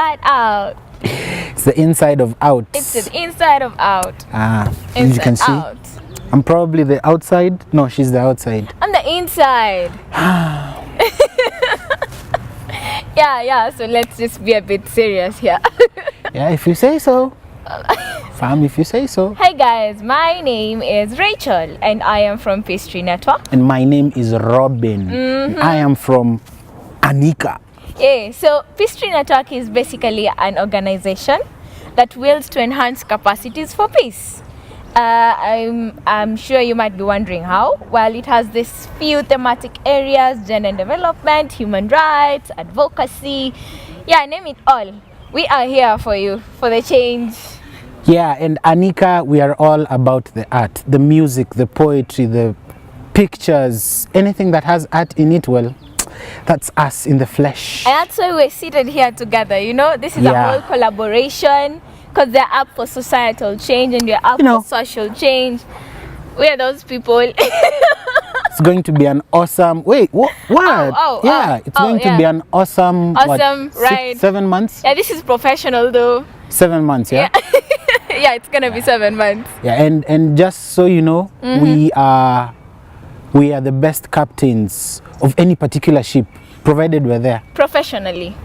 inside out. It's the inside of out. It's the inside of out. As you can see, out. I'm probably the outside. No, she's the outside. I'm the inside. Yeah, so let's just be a bit serious here. Yeah, if you say so. Fam, if you say so. Hi guys, my name is Rachel and I am from Pastry Network. And my name is Robin. I am from Anika. Yeah, so Pastry Network is basically an organization that wills to enhance capacities for peace. I'm sure you might be wondering how. Well, it has these few thematic areas: gender development, human rights, advocacy. Yeah, name it all. We are here for you, for the change. Yeah, and Anika, we are all about the art, the music, the poetry, the pictures, anything that has art in it. Well, that's us in the flesh. And that's why we're seated here together, you know. This is a whole collaboration, because they're up for societal change and we're up for social change. We are those people. It's going to be an awesome... Wait, what? It's going to be an awesome ride. 7 months? Yeah, this is professional though. 7 months, yeah? Yeah, it's going to be 7 months. Yeah, and just so you know, we are the best captains of any particular ship, provided we're there. Professionally.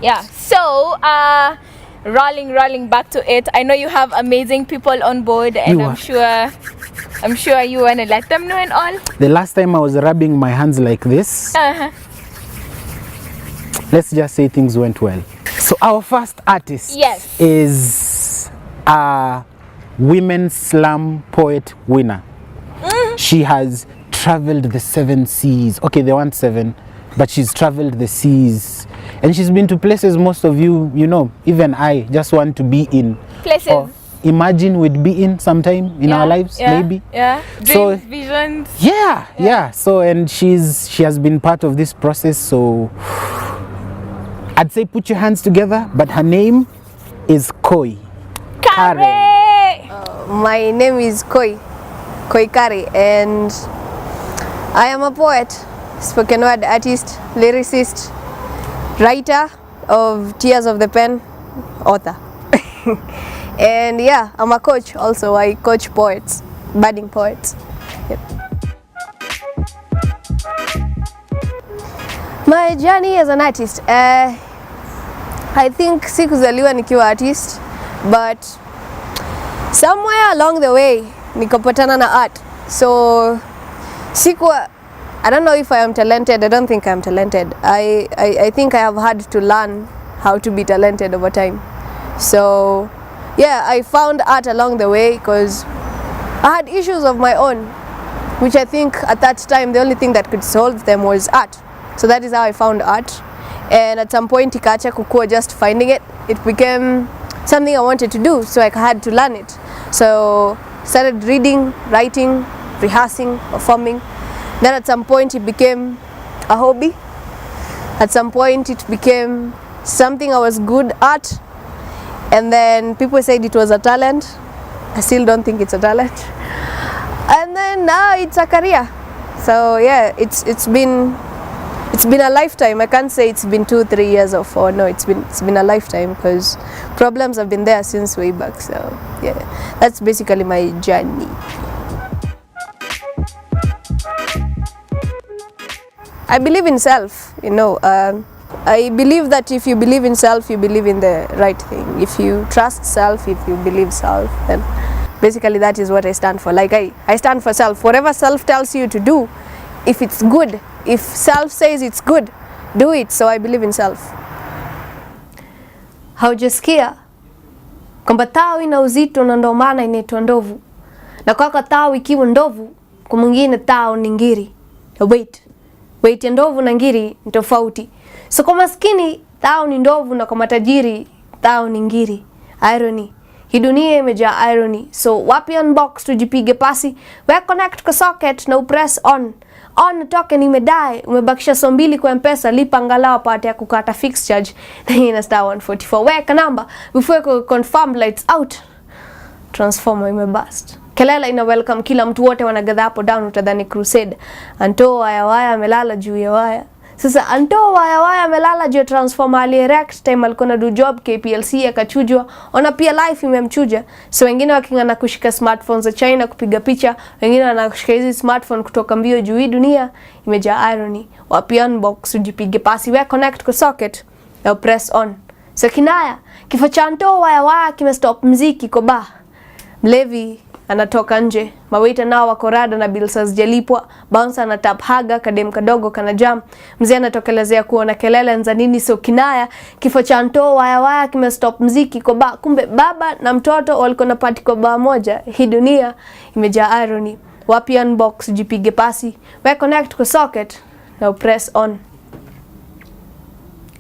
Yeah, so rolling back to it. I know you have amazing people on board, and I'm sure you want to let them know and all. The last time I was rubbing my hands like this, let's just say things went well. So our first artist is a Women Slam Poet winner. She has traveled the 7 seas. Okay, there weren't 7, but she's traveled the seas. And she's been to places most of you know, even I just want to be in. Places. Or imagine we'd be in sometime in our lives, maybe. Yeah, dreams, visions. Yeah. So, and she has been part of this process. So, I'd say put your hands together, but her name is Qui Qarre. My name is Qui Qarre, and I am a poet, spoken word artist, lyricist, writer of Tears of the Pen, author. And yeah, I'm a coach also. I coach poets, budding poets. Yep. My journey as an artist, I think sikuzaliwa nikiwa artist, but somewhere along the way nikapatana na art. So I don't know if I am talented. I don't think I'm talented. I think I have had to learn how to be talented over time. So yeah, I found art along the way because I had issues of my own, which I think at that time the only thing that could solve them was art. So that is how I found art. And at some point ikacha kukua just finding it. It became something I wanted to do, so I had to learn it. So started reading, writing, rehearsing, performing. Then at some point it became a hobby. At some point it became something I was good at. And then people said it was a talent. I still don't think it's a talent. And then now it's a career. So yeah, it's been a lifetime. I can't say it's been 2-3 years or 4. No, it's been a lifetime because problems have been there since way back. So yeah, that's basically my journey. I believe in self, you know. I believe that if you believe in self, you believe in the right thing. If you trust self, if you believe self, then basically that is what I stand for. Like I stand for self. Whatever self tells you to do, if it's good, if self says it's good, do it. So I believe in self. Haujasikia kwamba tao ina uzito na ndo maana inaitwa ndovu, na kwa tao ikiwa ndovu kwa mwingine tao ni ngiri. Weight ya ndovu na ngiri ni tofauti. So kwa maskini tao ni ndovu na kwa matajiri tao ni ngiri. Irony. Hii dunia imejaa irony. So wapi unbox tujipige pasi, we connect kwa socket na upress on. On token imedai, umebakisha so 2 kwa M-Pesa, lipa angalau pate ya kukata fixed charge. Na hii na star 144. Weka namba before confirm lights out. Transformer imebust. Kelele ina welcome kila mtu, wote wanagadha hapo down, utadhani crusade. Anto waya amelala juu ya waya. Sasa Anto waya amelala juu transformer ali-erect time alikuwa na do job KPLC akachujwa. Ona pia life imemchuja. So wengine wakingana kushika smartphones za China kupiga picha, wengine wanakushika hizi smartphone kutoka mbio juu. Hii dunia imejaa irony. Wapi unbox ujipige pasi, we connect kwa socket na press on. So kinaya, kifo cha Anto waya kimestop mziki kwa bar. Mlevi anatoka nje, mawaita nao wako rada na bills hazijalipwa, bouncer na tap haga, kadem kadogo kana jam, mzee anatokelezea kuona kelele nza nini. So kinaya, kifo cha Anto waya kimestop mziki kwa bar. Kumbe baba na mtoto walikuwa na party kwa bar moja. Hii dunia imejaa irony. Wapi unbox jipige pasi, we connect kwa socket na press on.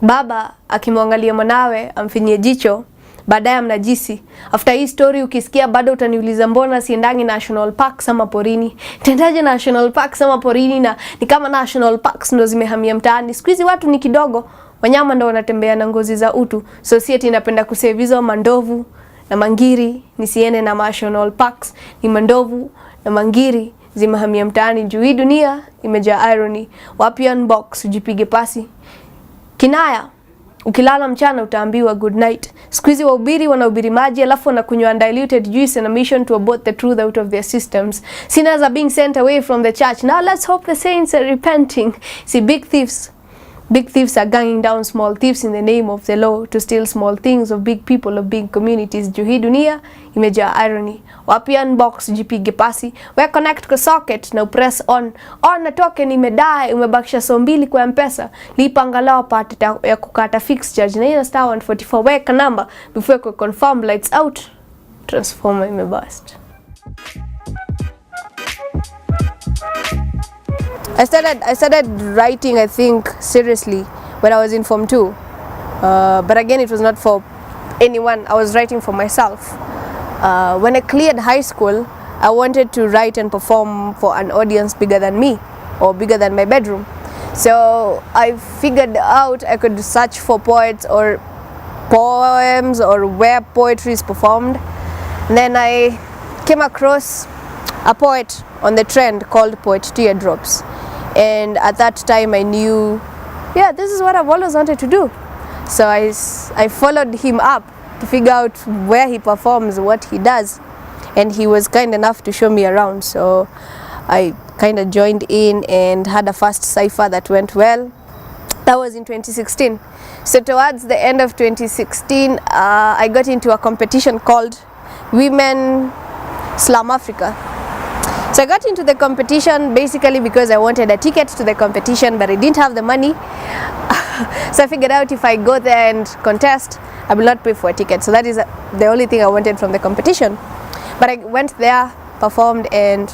Baba akimwangalia mwanawe amfinyie jicho, baadaye mnajisi. After hii story ukisikia bado utaniuliza mbona siendangi national parks ama porini. Tendaje national parks ama porini na ni kama national parks ndo zimehamia mtaani. Siku hizi watu ni kidogo, wanyama ndo wanatembea na ngozi za utu. Society inapenda kusave hizo mandovu na mangiri, nisiende na national parks. Ni mandovu na mangiri zimehamia mtaani juu hii dunia imejaa irony. Wapi unbox ujipige pasi. Kinaya, ukilala mchana utaambiwa good night. Siku hizi wahubiri wanahubiri maji alafu wanakunywa undiluted juice in a mission to abort the truth out of their systems. Sinners are being sent away from the church. Now let's hope the saints are repenting. See, big thieves are ganging down small thieves in the name of the law to steal small things of big people, of big communities. Juu hii dunia imejaa irony. Wapi unbox jipige pasi, we connect kwa socket na press on. On na token imedai, umebakisha so 2 kwa M-Pesa, lipa angalau pati ya kukata fixed charge na ina star 144, weka number before you confirm lights out, transformer imebust. I started writing, I think, seriously when I was in Form 2. But again, it was not for anyone. I was writing for myself. When I cleared high school, I wanted to write and perform for an audience bigger than me or bigger than my bedroom. So I figured out I could search for poets or poems or where poetry is performed. And then I came across a poet on the trend called Poet Teardrops. And at that time I knew, yeah, this is what I've always wanted to do. So I followed him up to figure out where he performs, what he does. And he was kind enough to show me around. So I kind of joined in and had a first cipher that went well. That was in 2016. So towards the end of 2016, I got into a competition called Women Slam Africa. So I got into the competition basically because I wanted a ticket to the competition, but I didn't have the money. So I figured out if I go there and contest, I will not pay for a ticket. So that is the only thing I wanted from the competition. But I went there, performed and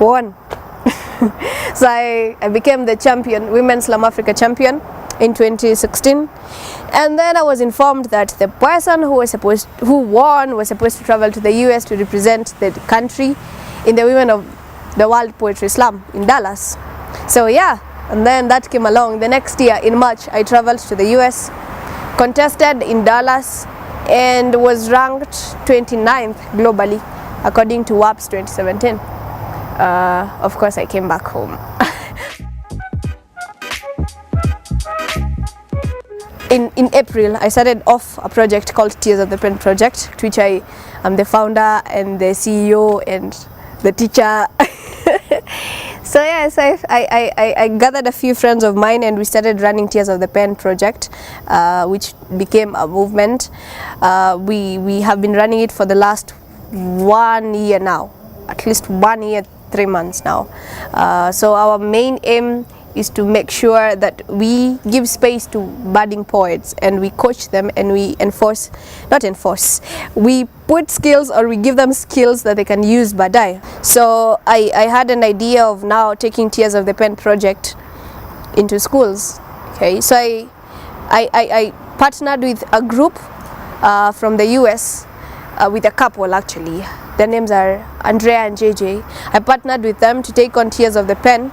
won. So I became the champion, Women's Slam Africa champion in 2016. And then I was informed that the person who won was supposed to travel to the US to represent the country in the Women of the World Poetry Slam in Dallas. So yeah, and then that came along. The next year in March, I traveled to the US, contested in Dallas, and was ranked 29th globally according to WAPS 2017. Of course, I came back home. In April, I started off a project called Tears of the Pen Project, to which I am the founder and the CEO and the teacher. So yes, I gathered a few friends of mine and we started running Tears of the Pen Project, which became a movement. We have been running it for the last 1 year now, at least 1 year, 3 months now. So our main aim is to make sure that we give space to budding poets and we coach them and we we put skills, or we give them skills that they can use badai. So I had an idea of now taking Tears of the Pen Project into schools. Okay, so I partnered with a group from the US, with a couple actually. Their names are Andrea and JJ. I partnered with them to take on Tears of the Pen,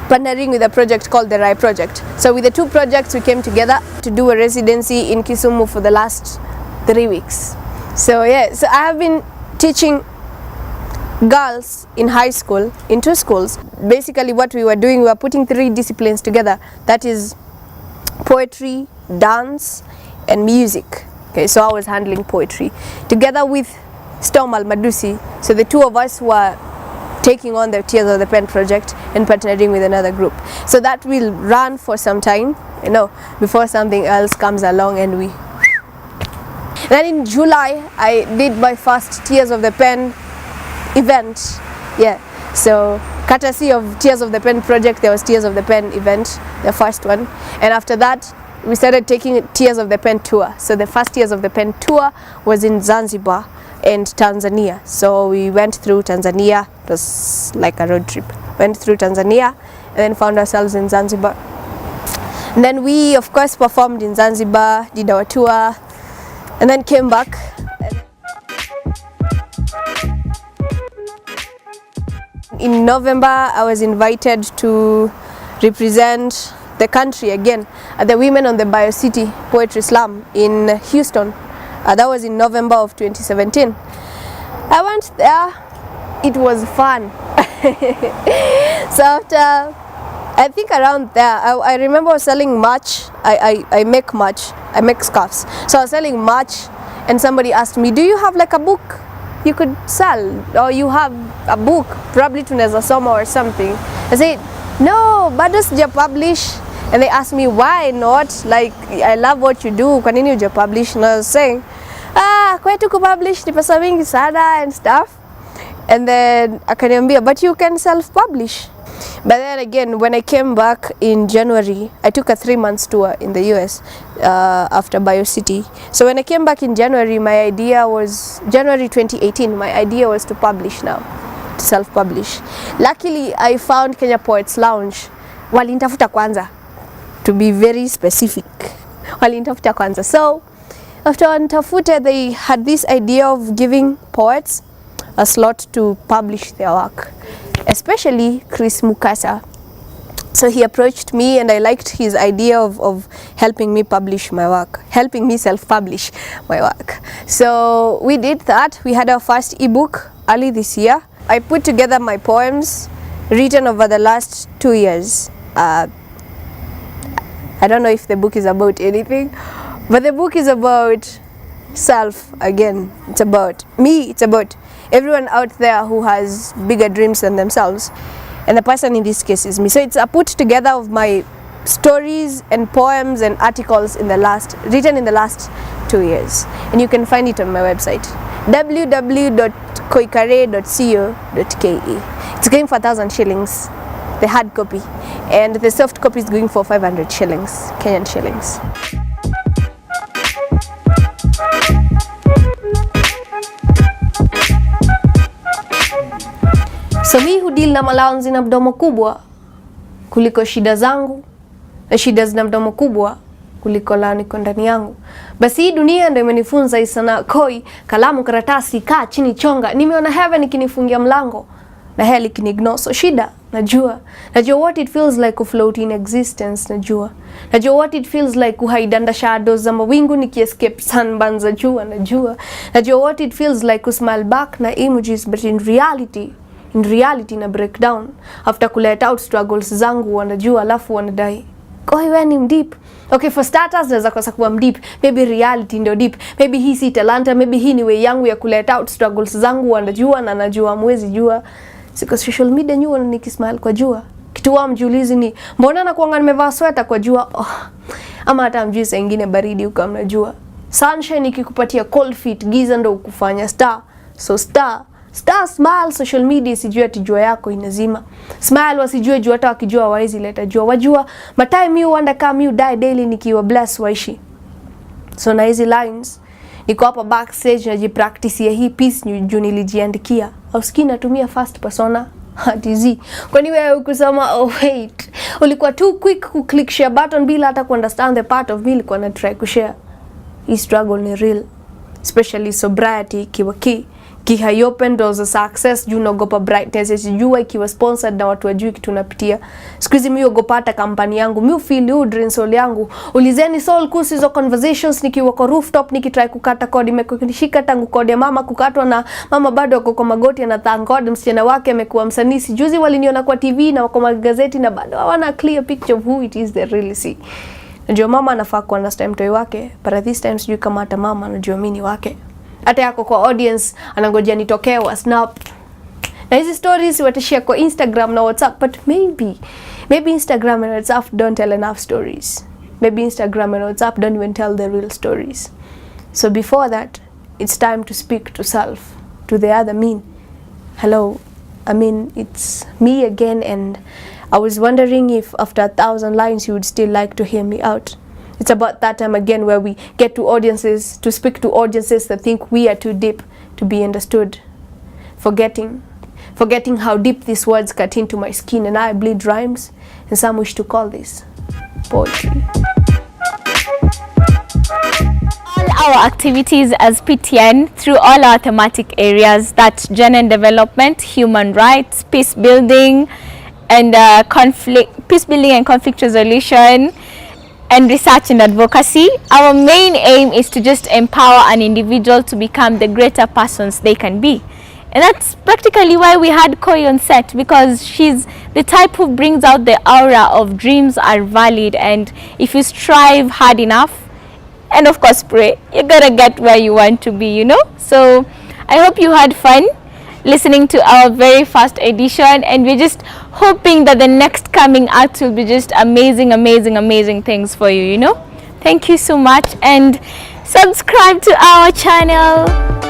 partnering with a project called the Rai Project. So with the two projects we came together to do a residency in Kisumu for the last 3 weeks. So yeah, so I have been teaching girls in high school, in 2 schools. Basically what we were doing, we were putting 3 disciplines together. That is poetry, dance, and music. Okay, so I was handling poetry together with Storm Almadusi. So the 2 of us were taking on the Tears of the Pen project and partnering with another group. So that will run for some time, you know, before something else comes along and we. Then in July, I did my first Tears of the Pen event. Yeah, so courtesy of Tears of the Pen project, there was Tears of the Pen event, the first one. And after that, we started taking Tears of the Pen tour. So the first Tears of the Pen tour was in Zanzibar and Tanzania. So we went through Tanzania. It was like a road trip. Went through Tanzania and then found ourselves in Zanzibar. And then we, of course, performed in Zanzibar, did our tour, and then came back. In November, I was invited to represent the country again at the Women on the Biocity Poetry Slam in Houston. That was in November of 2017. I went there. It was fun. So after, I think around there, I remember I was selling merch. I make merch. I make scarves. So I was selling merch, and somebody asked me, "Do you have like a book you could sell, or you have a book probably tunaweza soma or something?" I said, "No, bado sija publish." And they asked me, "Why not? Like, I love what you do. Kwa nini huja publish?" And I was saying, kwetu kupublish ni pesa mingi sana and stuff. And then akaniambia, "But you can self-publish." But then again, when I came back in January, I took a 3-month tour in the US after BioCity. So when I came back in January, my idea was, January 2018, my idea was to publish now, to self-publish. Luckily, I found Kenya Poets Lounge. Walinitafuta kwanza, to be very specific. Walinitafuta kwanza. So after wanitafute, they had this idea of giving poets a slot to publish their work, especially Chris Mukasa. So he approached me and I liked his idea of helping me publish my work, helping me self-publish my work. So we did that. We had our first ebook early this year. I put together my poems written over the last 2 years. I don't know if the book is about anything, but the book is about self again. It's about me. It's about everyone out there who has bigger dreams than themselves, and the person in this case is me. So it's a put together of my stories and poems and articles written in the last 2 years, and you can find it on my website www.quiqarre.co.ke. It's going for 1,000 shillings, the hard copy, and the soft copy is going for 500 shillings, Kenyan shillings. So mi hudeal na malao zina mdomo kubwa kuliko shida zangu, na shida zina mdomo kubwa kuliko lao niko ndani yangu. Basi hii dunia ndio imenifunza isana koi, kalamu, karatasi, kaa chini, chonga. Nimeona heaven ikinifungia mlango na hell ikiniignore. So shida, najua what it feels like to float in existence. Najua what it feels like kuhide under shadows za mawingu nikiescape sunburns za jua. Najua what it feels like to smile back na emojis, but in reality na breakdown after kulet out struggles zangu. Wanajua alafu wanadai, "Koi wewe ni mdeep." Okay, for starters naweza kosa kuwa mdeep. Maybe reality ndio deep. Maybe hii si talanta. Maybe hii ni way yangu ya kulet out struggles zangu. Wanajua na najua mwezi jua. Siko social media nyua nikismile kwa jua. Kitu wa mjulizi ni mbona nakuanga nimevaa sweater kwa jua. Ama hata mjui saa ingine baridi huko mnajua. Sunshine ikikupatia cold feet, giza ndo ukufanya star. So star smile. Social media sijui ati jua yako inazima. Smile wasijue jua, hata wakijua hawawezi leta jua. Wajua matime you wonder kama you die daily nikiwa bless waishi. So na hizi lines niko hapa backstage najipractice ya hii piece juu nilijiandikia. Au siki natumia first persona hatizi. Kwani wewe ukusema wait, ulikuwa too quick ku click share button bila hata understand the part of me nilikuwa na try kushare. Hii struggle ni real, especially sobriety kiwa key. Hai open doors of success, juu naogopa brightness, juu ikiwa sponsored na watu wajui kitu napitia. Siku hizi mimi ogopa hata kampani yangu, mimi feel you drain soul yangu. Ulizeni soul kuhusu hizo conversations nikiwa kwa rooftop nikitry kukata kodi, imekunishika tangu kodi ya mama kukatwa na mama bado ako kwa magoti na thank God msichana wake amekuwa msanii. Juzi waliniona kwa TV na wako magazeti na bado hawana clear picture of who it is they really see. Najua mama anafaa kuwa na time toy wake, but this time sijui kama hata mama anajua mimi ni wake. Hata yako kwa audience anangojea nitokee wa snap. Na hizi stories watashare kwa Instagram na WhatsApp, but maybe Instagram and WhatsApp don't tell enough stories. Maybe Instagram and WhatsApp don't even tell the real stories. So before that, it's time to speak to self, to the other me. Hello, it's me again, and I was wondering if after 1,000 lines you would still like to hear me out. It's about that time again where we get to audiences, to speak to audiences that think we are too deep to be understood. Forgetting how deep these words cut into my skin and I bleed rhymes, and some wish to call this poetry. All our activities as PTN through all our thematic areas, that's gender and development, human rights, peace building and conflict resolution, and research and advocacy. Our main aim is to just empower an individual to become the greater persons they can be. And that's practically why we had Koi on set, because she's the type who brings out the aura of dreams are valid, and if you strive hard enough and of course pray, you're gonna get where you want to be, So I hope you had fun listening to our very first edition, and we're just hoping that the next coming out will be just amazing things for you, Thank you so much, and subscribe to our channel.